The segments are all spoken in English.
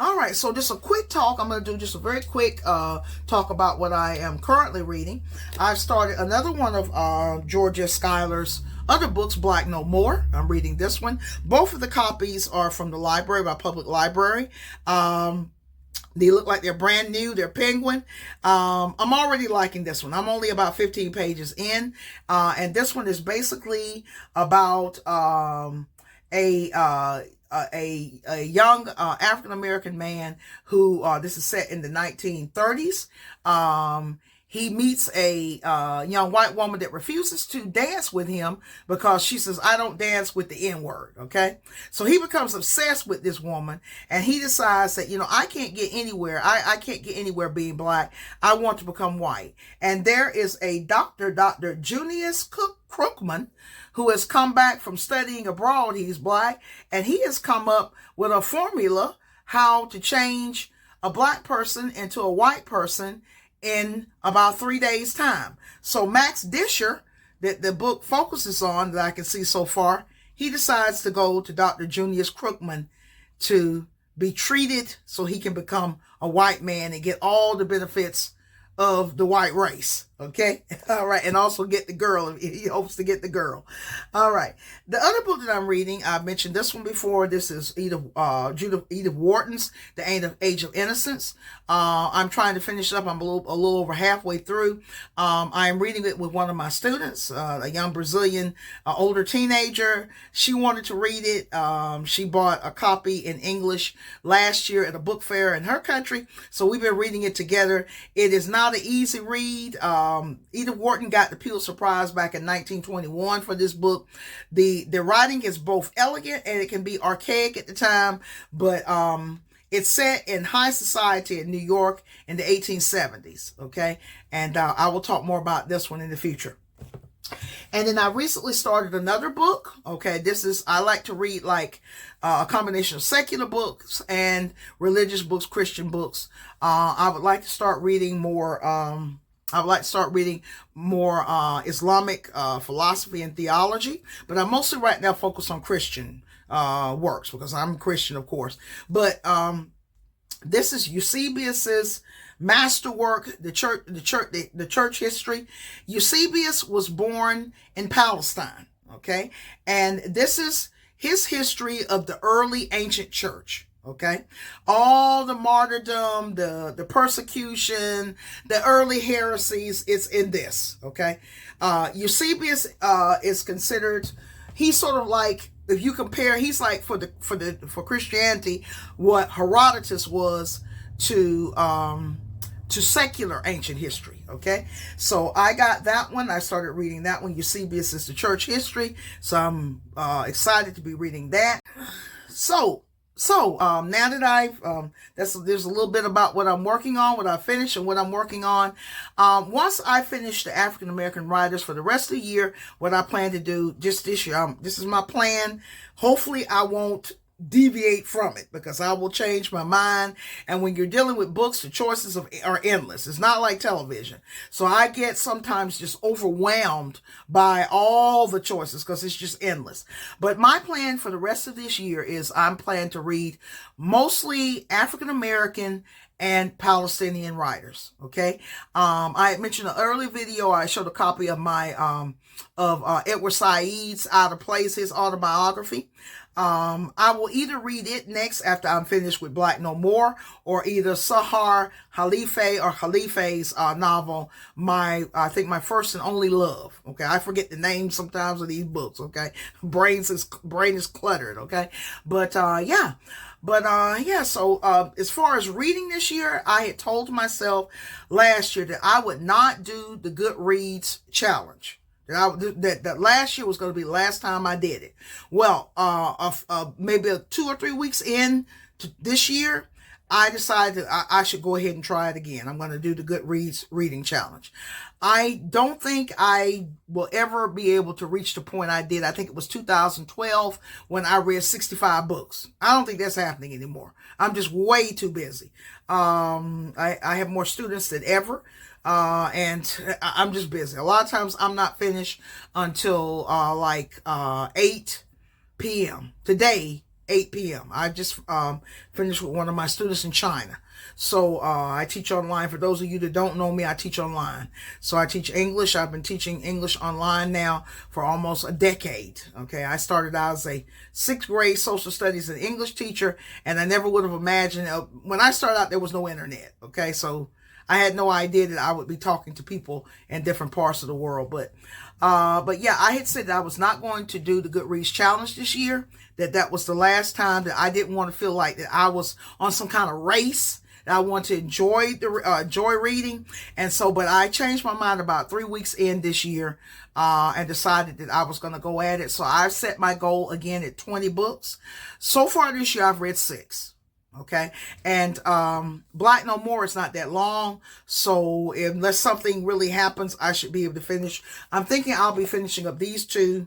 All right, so just a quick talk. I'm going to do just a very quick talk about what I am currently reading. I've started another one of Georgia Schuyler's other books, Black No More. I'm reading this one. Both of the copies are from the library, my public library. They look like they're brand new. They're Penguin. I'm already liking this one. I'm only about 15 pages in. And this one is basically about a young African American man who this is set in the 1930s. He meets a young white woman that refuses to dance with him because she says, "I don't dance with the N-word." Okay, so he becomes obsessed with this woman, and he decides that, I can't get anywhere. I can't get anywhere being black. I want to become white. And there is a Dr. Junius Crookman, who has come back from studying abroad. He's black, and he has come up with a formula how to change a black person into a white person in about 3 days' time. So Max Disher, that the book focuses on, that I can see so far, he decides to go to Dr. Junius Crookman to be treated so he can become a white man and get all the benefits of the white race. Okay. All right. And also get the girl. He hopes to get the girl. All right. The other book that I'm reading, I mentioned this one before. This is Edith Wharton's The Age of Innocence. I'm trying to finish it up. I'm a little over halfway through. I am reading it with one of my students, a young Brazilian, older teenager. She wanted to read it. She bought a copy in English last year at a book fair in her country. So we've been reading it together. It is not an easy read. Edith Wharton got the Pulitzer Prize back in 1921 for this book. The writing is both elegant and it can be archaic at the time, but it's set in high society in New York in the 1870s. Okay, and I will talk more about this one in the future. And then I recently started another book. Okay, I like to read like a combination of secular books and religious books, Christian books. I would like to start reading more. Islamic philosophy and theology, but I'm mostly right now focused on Christian works because I'm a Christian, of course. But this is Eusebius's masterwork, the church history. Eusebius was born in Palestine, okay? And this is his history of the early ancient church. Okay, all the martyrdom, the persecution, the early heresies, it's in this. Okay, Eusebius is considered. He's sort of like, if you compare, he's like for Christianity what Herodotus was to secular ancient history. Okay, so I got that one. I started reading that one. Eusebius is the church history, so I'm excited to be reading that. So now that there's a little bit about what I'm working on, what I finished and what I'm working on. Once I finish the African American writers for the rest of the year, what I plan to do just this year, this is my plan. Hopefully I won't deviate from it because I will change my mind. And when you're dealing with books, the choices are endless. It's not like television. So I get sometimes just overwhelmed by all the choices because it's just endless. But my plan for the rest of this year is I'm planning to read mostly African American and Palestinian writers. Okay. I mentioned in an earlier video, I showed a copy of my, Edward Said's Out of Place, his autobiography. I will either read it next after I'm finished with Black No More, or either Sahar Khalife or Khalife's novel, I think my First and Only Love. Okay, I forget the names sometimes of these books. Okay, brain is cluttered. Okay, but yeah. So as far as reading this year, I had told myself last year that I would not do the Goodreads challenge. That last year was going to be the last time I did it. Well, maybe 2 or 3 weeks in to this year, I decided I should go ahead and try it again. I'm going to do the Goodreads reading challenge. I don't think I will ever be able to reach the point I did. I think it was 2012 when I read 65 books. I don't think that's happening anymore. I'm just way too busy. I have more students than ever. And I'm just busy. A lot of times I'm not finished until 8 p.m. Today 8 p.m. I just finished with one of my students in China. So I teach online. For those of you that don't know me, I teach online. So I teach English. I've been teaching English online now for almost a decade. Okay, I started out as a 6th grade social studies and English teacher, and I never would have imagined, when I started out, there was no internet. Okay, so I had no idea that I would be talking to people in different parts of the world. But yeah, I had said that I was not going to do the Goodreads Challenge this year, that was the last time, that I didn't want to feel like that I was on some kind of race. I want to enjoy reading. And so, but I changed my mind about 3 weeks in this year, and decided that I was going to go at it. So I've set my goal again at 20 books. So far this year, I've read 6. Okay. And, Black No More is not that long. So unless something really happens, I should be able to finish. I'm thinking I'll be finishing up these 2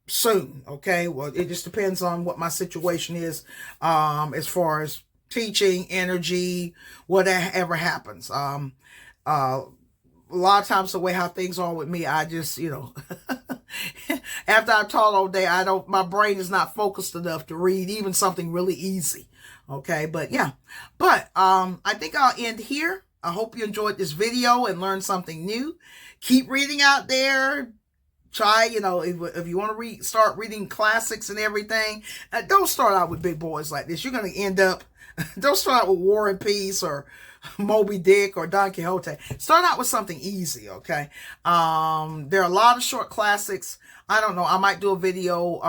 soon. Okay. Well, it just depends on what my situation is, as far as teaching, energy, whatever happens. A lot of times the way how things are with me, I just, after I've taught all day, my brain is not focused enough to read even something really easy. Okay. But yeah, I think I'll end here. I hope you enjoyed this video and learned something new. Keep reading out there. Try, if you want to start reading classics and everything, don't start out with big boys like this. You're going to end up, don't start out with War and Peace or Moby Dick or Don Quixote. Start out with something easy, okay? There are a lot of short classics. I don't know. I might do a video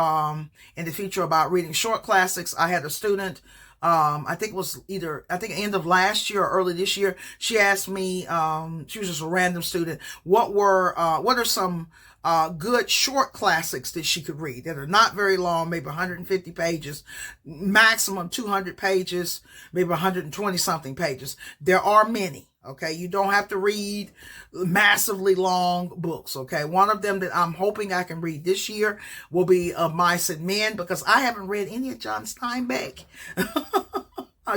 in the future about reading short classics. I had a student, I think it was end of last year or early this year. She asked me, she was just a random student, what are some good short classics that she could read that are not very long, maybe 150 pages, maximum 200 pages, maybe 120 something pages. There are many. Okay. You don't have to read massively long books. Okay. One of them that I'm hoping I can read this year will be Of Mice and Men, because I haven't read any of John Steinbeck.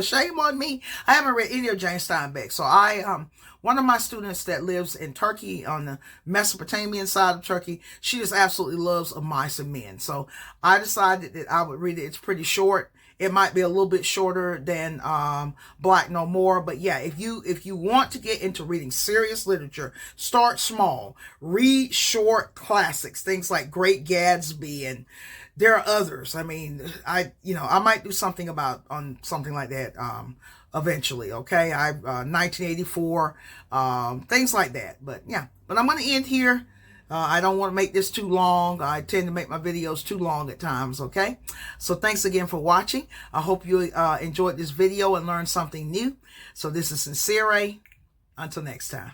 Shame on me. I haven't read any of Jane Steinbeck. So one of my students that lives in Turkey, on the Mesopotamian side of Turkey, she just absolutely loves Of Mice and Men. So I decided that I would read it. It's pretty short. It might be a little bit shorter than Black No More. But yeah, if you want to get into reading serious literature, start small. Read short classics, things like Great Gatsby, and there are others. I mean, I might do something on something like that eventually. Okay, 1984, things like that. But yeah, I'm going to end here. I don't want to make this too long. I tend to make my videos too long at times. Okay, so thanks again for watching. I hope you enjoyed this video and learned something new. So this is Caesarea. Until next time.